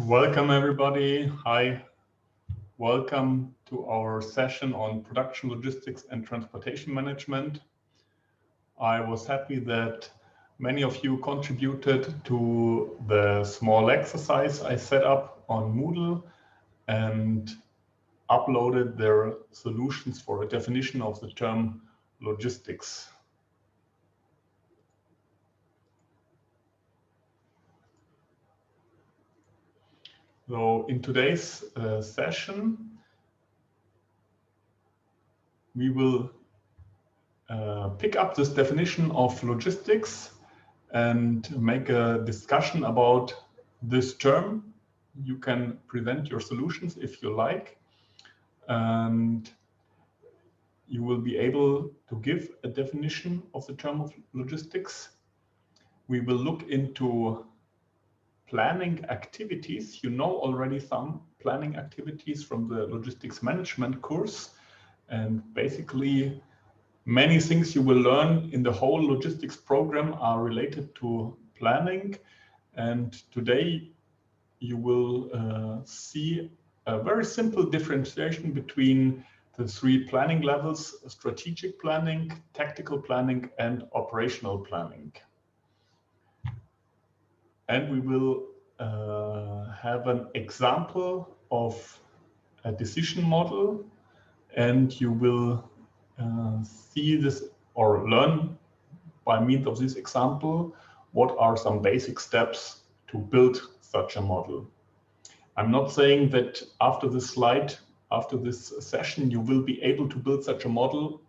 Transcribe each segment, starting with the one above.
Welcome everybody. Hi, welcome to our session on production logistics and transportation management. I was happy that many of you contributed to the small exercise I set up on Moodle and uploaded their solutions for a definition of the term logistics. So in today's session, we will pick up this definition of logistics and make a discussion about this term. You can present your solutions if you like, and you will be able to give a definition of the term of logistics. We will look into planning activities. You know already some planning activities from the logistics management course, and basically many things you will learn in the whole logistics program are related to planning. And today you will see a very simple differentiation between the three planning levels: strategic planning, tactical planning, and operational planning. And we will have an example of a decision model, and you will see this or learn by means of this example what are some basic steps to build such a model. I'm not saying that after this slide, after this session, you will be able to build such a model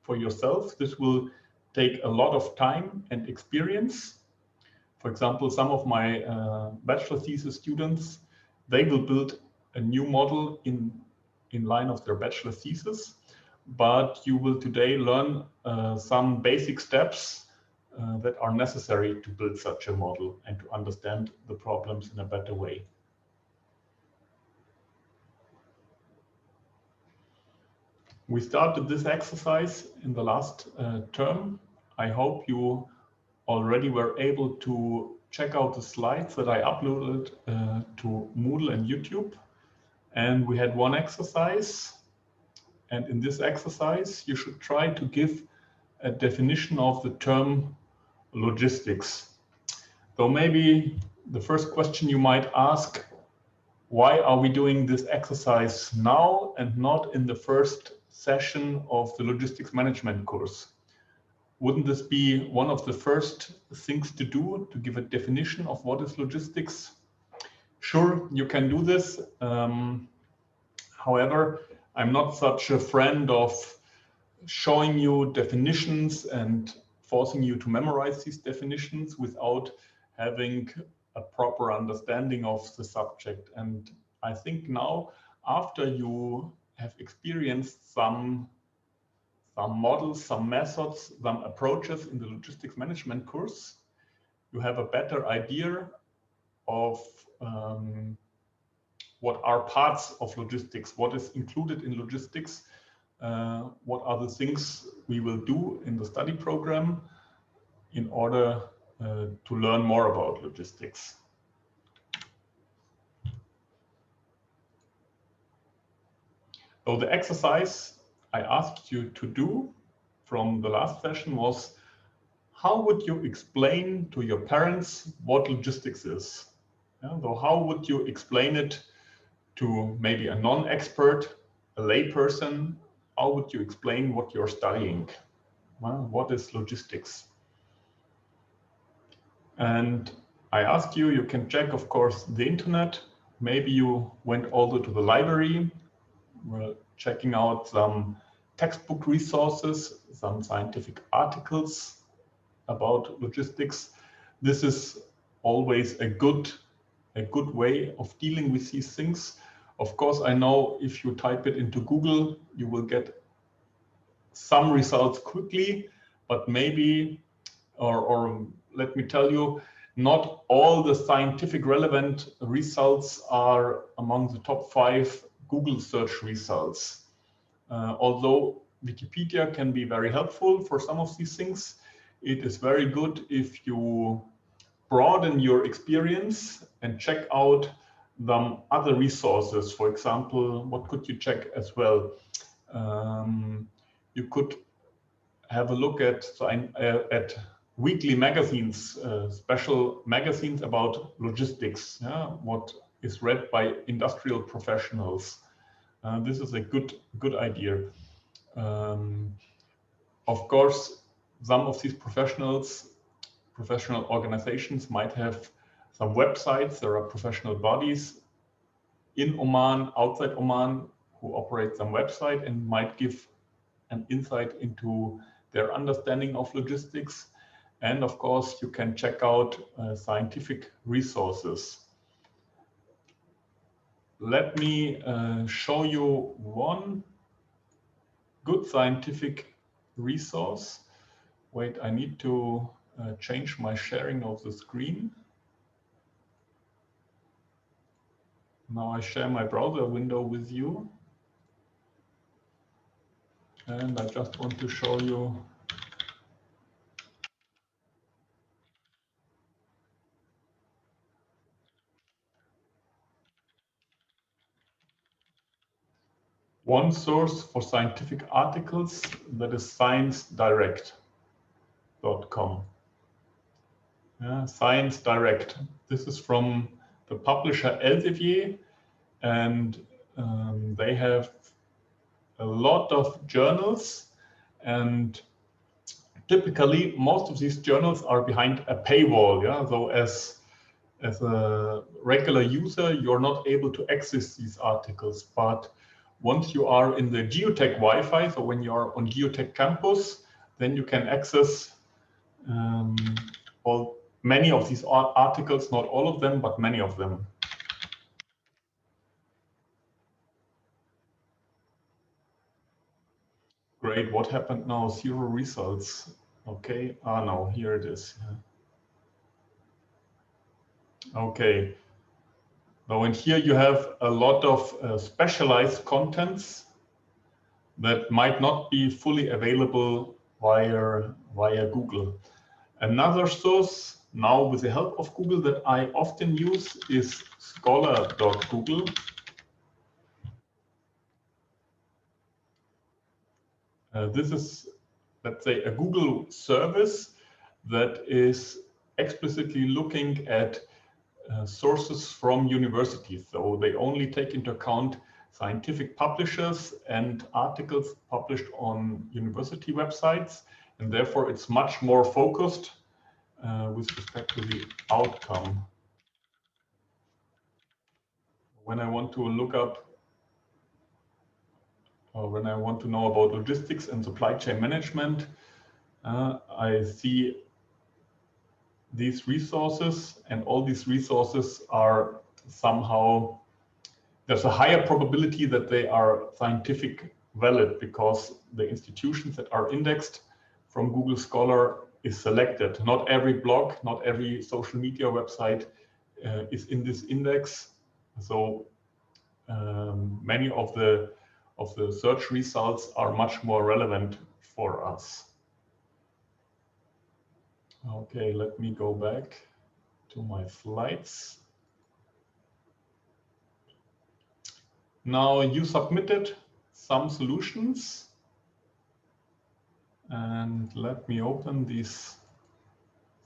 for yourself. This will take a lot of time and experience. For example, some of my bachelor thesis students, they will build a new model in line of their bachelor thesis, but you will today learn some basic steps that are necessary to build such a model and to understand the problems in a better way. We started this exercise in the last term. I hope you already were able to check out the slides that I uploaded to Moodle and YouTube. And we had one exercise. And in this exercise, you should try to give a definition of the term logistics. So maybe the first question you might ask, why are we doing this exercise now and not in the first session of the logistics management course? Wouldn't this be one of the first things to do, to give a definition of what is logistics? Sure, you can do this. However, I'm not such a friend of showing you definitions and forcing you to memorize these definitions without having a proper understanding of the subject. And I think now, after you have experienced some models, some methods, some approaches in the logistics management course, you have a better idea of what are parts of logistics, what is included in logistics, what are the things we will do in the study program in order to learn more about logistics. So the exercise I asked you to do from the last session was, how would you explain to your parents what logistics is? Yeah, so how would you explain it to maybe a non-expert, a layperson? How would you explain what you're studying? Well, what is logistics? And I asked you, you can check, of course, the internet. Maybe you went also to the library, checking out some textbook resources, some scientific articles about logistics. This is always a good way of dealing with these things. Of course, I know if you type it into Google, you will get some results quickly, but maybe, or let me tell you, not all the scientific relevant results are among the top 5 Google search results. Although Wikipedia can be very helpful for some of these things, it is very good if you broaden your experience and check out some other resources. For example, what could you check as well? You could have a look at weekly magazines, special magazines about logistics, yeah, what is read by industrial professionals. This is a good idea. Of course, some of these professional organizations might have some websites. There are professional bodies in Oman, outside Oman, who operate some website and might give an insight into their understanding of logistics. And of course, you can check out scientific resources. Let me show you one good scientific resource. Wait, I need to change my sharing of the screen. Now I share my browser window with you. And I just want to show you one source for scientific articles, that is sciencedirect.com. Yeah, Science Direct. This is from the publisher Elsevier, and they have a lot of journals, and typically most of these journals are behind a paywall. Yeah, so as a regular user, you're not able to access these articles, but once you are in the geotech Wi-Fi, so when you are on geotech campus, then you can access many of these articles, not all of them, but many of them. Great, what happened now? 0 results. Okay, no, here it is. Okay. Now, and here you have a lot of specialized contents that might not be fully available via Google. Another source, now with the help of Google, that I often use is scholar.google. This is, let's say, a Google service that is explicitly looking at sources from universities. So they only take into account scientific publishers and articles published on university websites, and therefore it's much more focused with respect to the outcome. When I want to look up, or when I want to know about logistics and supply chain management, I see these resources, and all these resources are somehow, there's a higher probability that they are scientific valid because the institutions that are indexed from Google Scholar is selected. Not every blog, not every social media website is in this index. So many of the search results are much more relevant for us. Okay, let me go back to my slides. Now you submitted some solutions, and let me open these,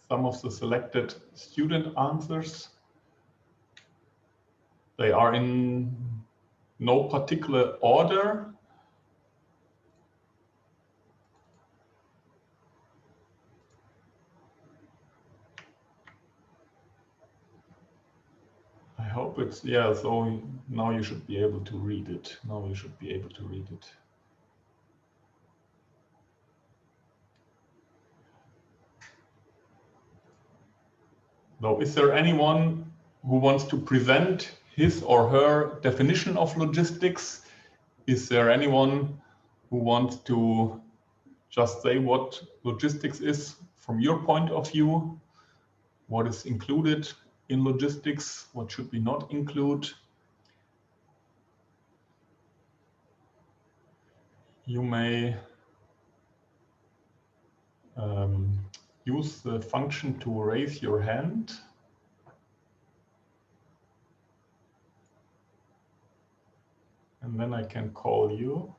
some of the selected student answers. They are in no particular order. I hope it's, yeah, so now you should be able to read it. Now you should be able to read it. Now, is there anyone who wants to present his or her definition of logistics? Is there anyone who wants to just say what logistics is from your point of view? What is included in logistics? What should we not include? You may use the function to raise your hand. and then I can call you.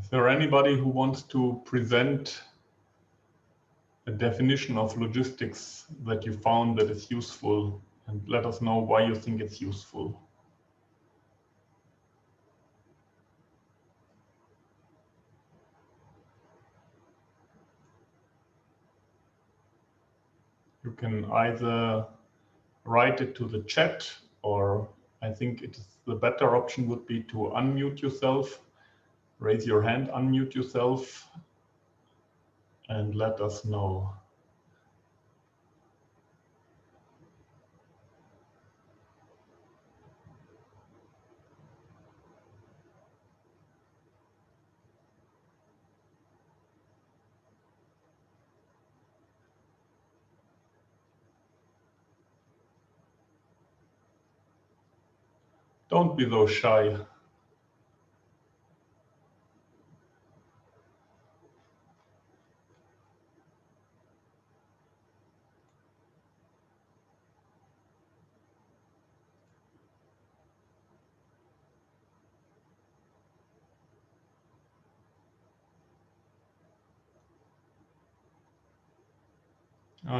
Is there anybody who wants to present a definition of logistics that you found that is useful, and let us know why you think it's useful? You can either write it to the chat, or I think it is the better option would be to unmute yourself, raise your hand, unmute yourself, and let us know. Don't be so shy.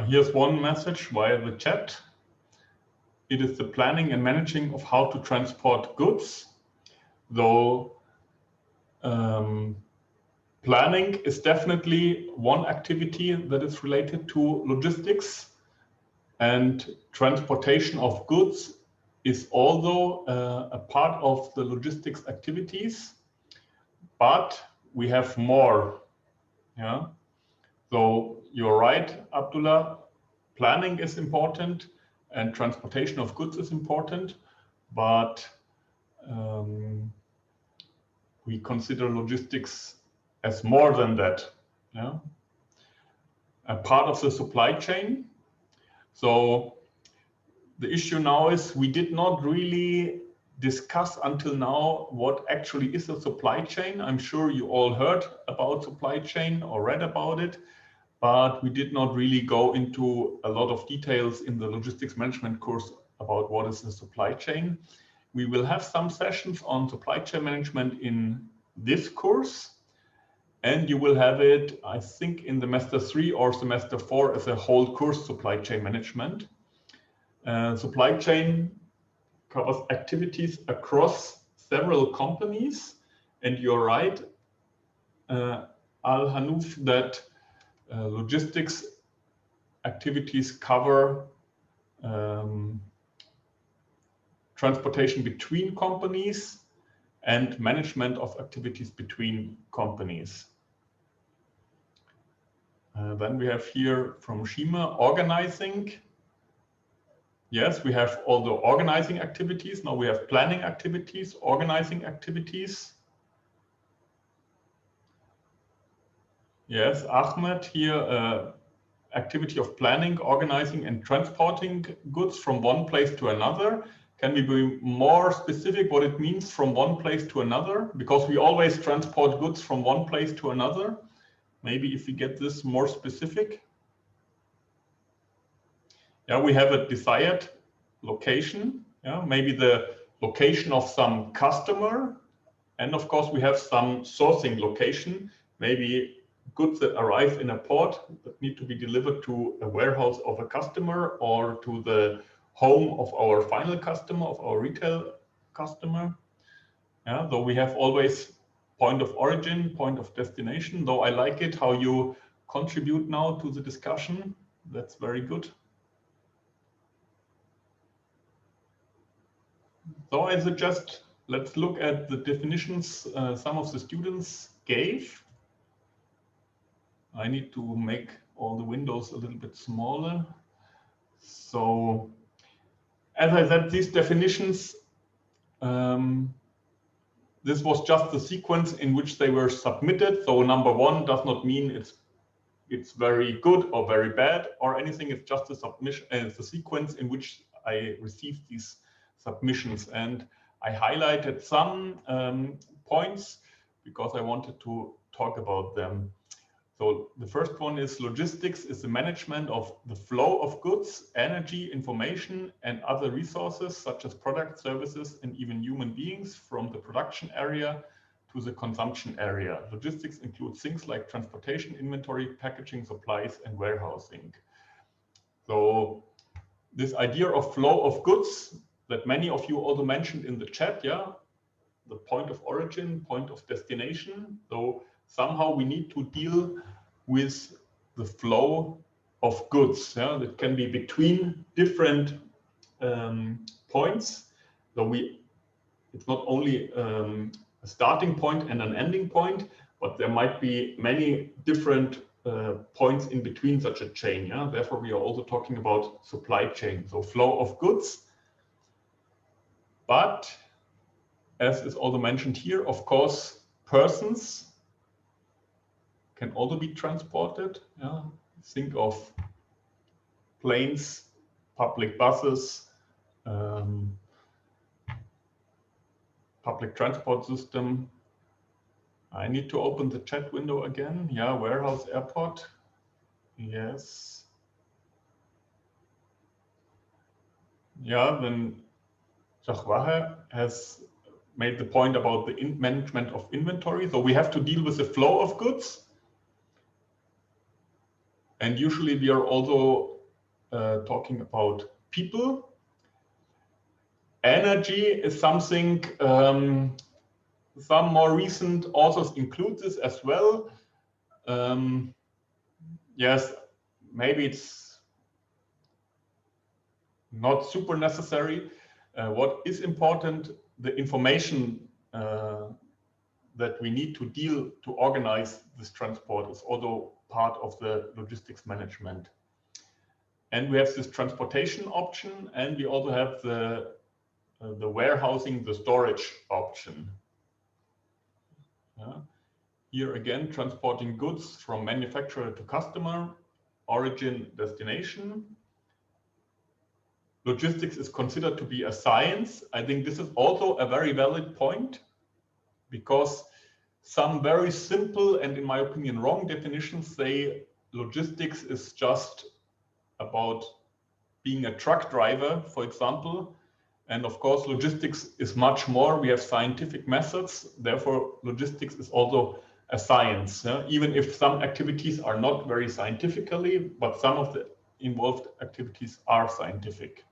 Here's one message via the chat. It is the planning and managing of how to transport goods. Though planning is definitely one activity that is related to logistics, and transportation of goods is also a part of the logistics activities, but we have more. Yeah. So you're right, Abdullah, planning is important and transportation of goods is important, but we consider logistics as more than that. Yeah? A part of the supply chain. So the issue now is we did not really discuss until now what actually is a supply chain. I'm sure you all heard about supply chain or read about it, but we did not really go into a lot of details in the logistics management course about what is a supply chain. We will have some sessions on supply chain management in this course, and you will have it, I think, in semester 3 or semester 4 as a whole course, supply chain management. Supply chain covers activities across several companies, and you're right, Al-Hanouf, that logistics activities cover transportation between companies and management of activities between companies. Then we have here from Shima, organizing. Yes, we have all the organizing activities. Now we have planning activities, organizing activities. Yes, Ahmed here, activity of planning, organizing and transporting goods from one place to another. Can we be more specific what it means from one place to another? Because we always transport goods from one place to another. Maybe if we get this more specific. Yeah, we have a desired location. Yeah, maybe the location of some customer. And of course, we have some sourcing location, maybe goods that arrive in a port that need to be delivered to a warehouse of a customer or to the home of our final customer, of our retail customer. Yeah, though we have always point of origin, point of destination, though I like it how you contribute now to the discussion. That's very good. So I suggest let's look at the definitions some of the students gave. I need to make all the windows a little bit smaller. So, as I said, these definitions, this was just the sequence in which they were submitted. So number 1 does not mean it's it's very good or very bad or anything. It's just a submission, it's a sequence in which I receive these submissions. And I highlighted some points because I wanted to talk about them. So the first one is logistics is the management of the flow of goods, energy, information, and other resources such as products, services, and even human beings from the production area to the consumption area. Logistics includes things like transportation, inventory, packaging, supplies, and warehousing. So this idea of flow of goods that many of you also mentioned in the chat, yeah, the point of origin, point of destination. So somehow we need to deal with the flow of goods. Yeah? That can be between different points. So it's not only a starting point and an ending point, but there might be many different points in between such a chain. Yeah? Therefore, we are also talking about supply chain. So flow of goods. But as is also mentioned here, of course, persons can also be transported. Yeah? Think of planes, public buses, public transport system. I need to open the chat window again. Yeah, warehouse, airport. Yes. Yeah, then Jachwahe has made the point about the management of inventory. So we have to deal with the flow of goods. And usually we are also talking about people. Energy is something, some more recent authors include this as well. Yes, maybe it's not super necessary. What is important, the information that we need to deal to organize this transport is also part of the logistics management. And we have this transportation option, and we also have the warehousing, the storage option. Yeah. Here again, transporting goods from manufacturer to customer, origin, destination. Logistics is considered to be a science. I think this is also a very valid point, because some very simple and, in my opinion, wrong definitions say logistics is just about being a truck driver, for example. And of course, logistics is much more. We have scientific methods. Therefore, logistics is also a science. Even if some activities are not very scientifically, but some of the involved activities are scientific.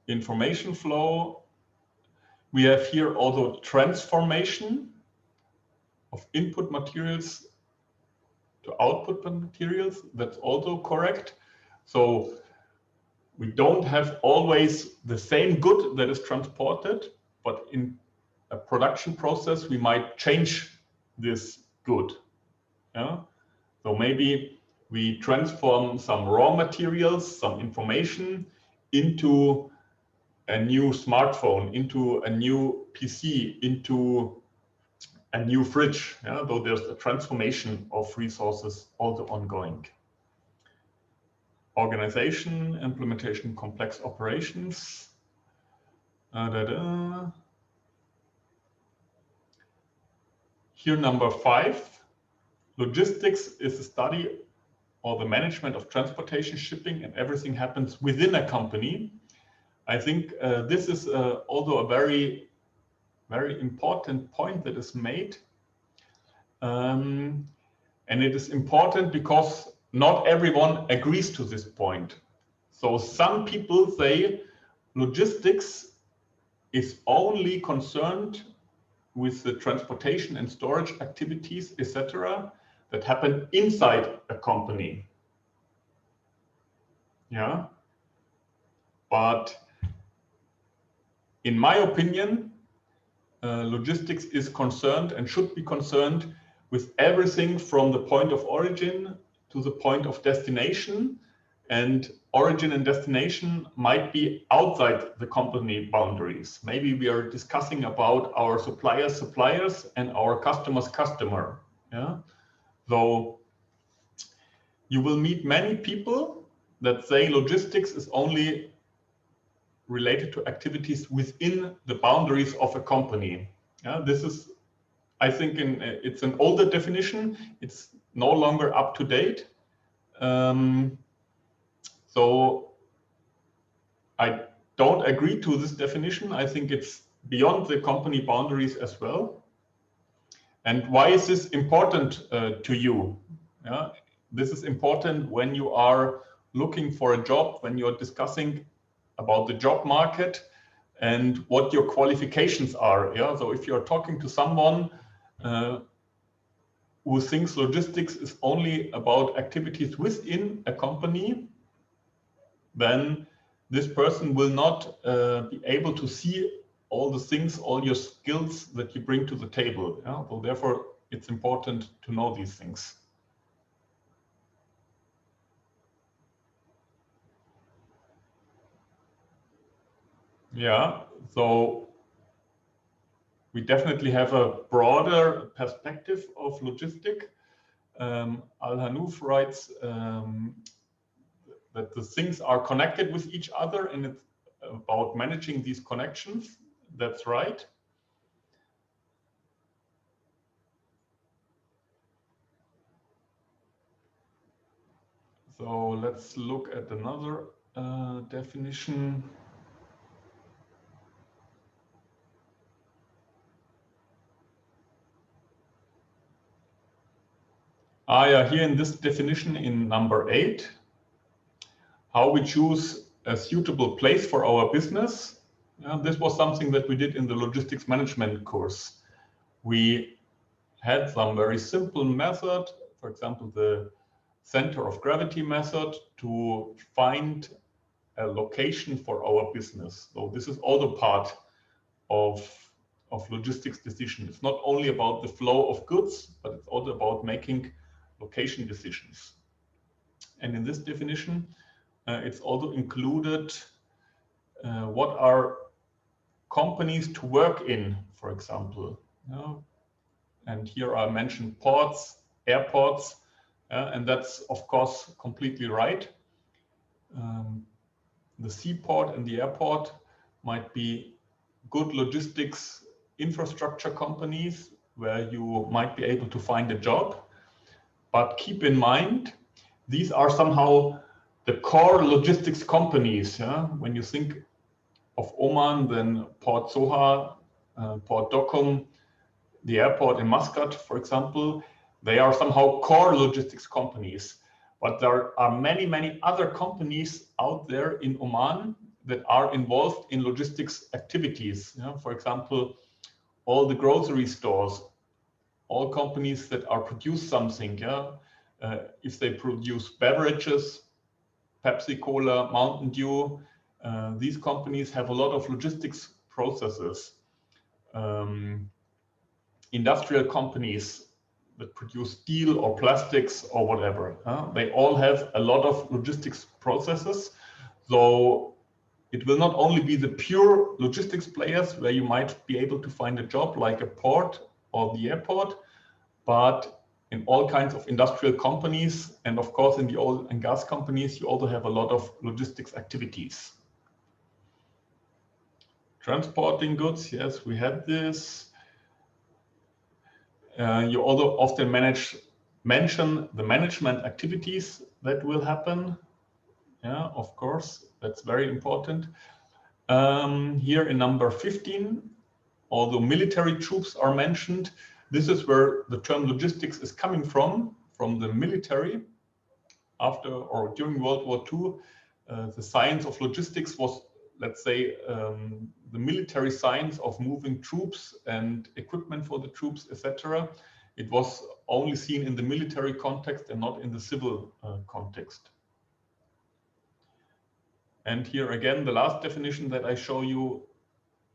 Information flow. We have here also transformation of input materials to output materials. That's also correct. So we don't have always the same good that is transported, but in a production process, we might change this good. Yeah? So maybe we transform some raw materials, some information into a new smartphone, into a new PC, into a new fridge. Yeah? Though there's a transformation of resources also ongoing. Organization, implementation, complex operations. Here, number 5, logistics is the study or the management of transportation, shipping, and everything happens within a company. I think this is also a very, very important point that is made. And it is important because not everyone agrees to this point. So some people say logistics is only concerned with the transportation and storage activities, etc., that happen inside a company. Yeah. But in my opinion, logistics is concerned and should be concerned with everything from the point of origin to the point of destination. and origin and destination might be outside the company boundaries. Maybe we are discussing about our supplier's suppliers and our customer's customer. Yeah. So you will meet many people that say logistics is only related to activities within the boundaries of a company. Yeah, this is, I think, it's an older definition. It's no longer up to date. So I don't agree to this definition. I think it's beyond the company boundaries as well. And why is this important to you? Yeah, this is important when you are looking for a job, when you're discussing about the job market and what your qualifications are. Yeah, so if you're talking to someone who thinks logistics is only about activities within a company, then this person will not be able to see all the things, all your skills that you bring to the table. Yeah? So therefore, it's important to know these things. Yeah, so we definitely have a broader perspective of logistic. Al-Hanouf writes that the things are connected with each other, and it's about managing these connections. That's right. So let's look at another definition. Yeah, here in this definition in number 8, how we choose a suitable place for our business. This was something that we did in the logistics management course. We had some very simple method, for example, the center of gravity method, to find a location for our business. So this is also part of logistics decision. It's not only about the flow of goods, but it's also about making location decisions. And in this definition, it's also included what are companies to work in, for example. And here I mentioned ports, airports, and that's of course completely right. The seaport and the airport might be good logistics infrastructure companies where you might be able to find a job. But keep in mind, these are somehow the core logistics companies. Yeah? When you think of Oman, then Port Soha, Port Dokkum, the airport in Muscat, for example, they are somehow core logistics companies. But there are many, many other companies out there in Oman that are involved in logistics activities. For example, all the grocery stores, all companies that are produce something. If they produce beverages, Pepsi, Cola, Mountain Dew, these companies have a lot of logistics processes. Industrial companies that produce steel or plastics or whatever, they all have a lot of logistics processes. So it will not only be the pure logistics players where you might be able to find a job like a port or the airport, but in all kinds of industrial companies, and of course in the oil and gas companies, you also have a lot of logistics activities. Transporting goods, yes, we had this. You also often mention the management activities that will happen. Yeah, of course, that's very important. Here in number 15, although military troops are mentioned, this is where the term logistics is coming from the military. After or during World War II, the science of logistics was, let's say, the military science of moving troops and equipment for the troops, etc. It was only seen in the military context and not in the civil context. And here again, the last definition that I show you,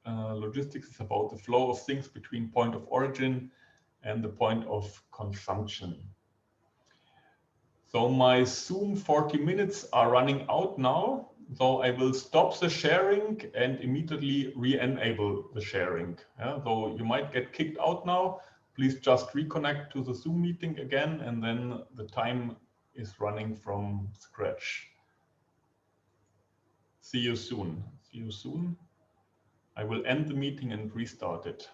logistics is about the flow of things between point of origin and the point of consumption. So my Zoom 40 minutes are running out now. So I will stop the sharing and immediately re-enable the sharing. Yeah, so you might get kicked out now. Please just reconnect to the Zoom meeting again, and then the time is running from scratch. See you soon. See you soon. I will end the meeting and restart it.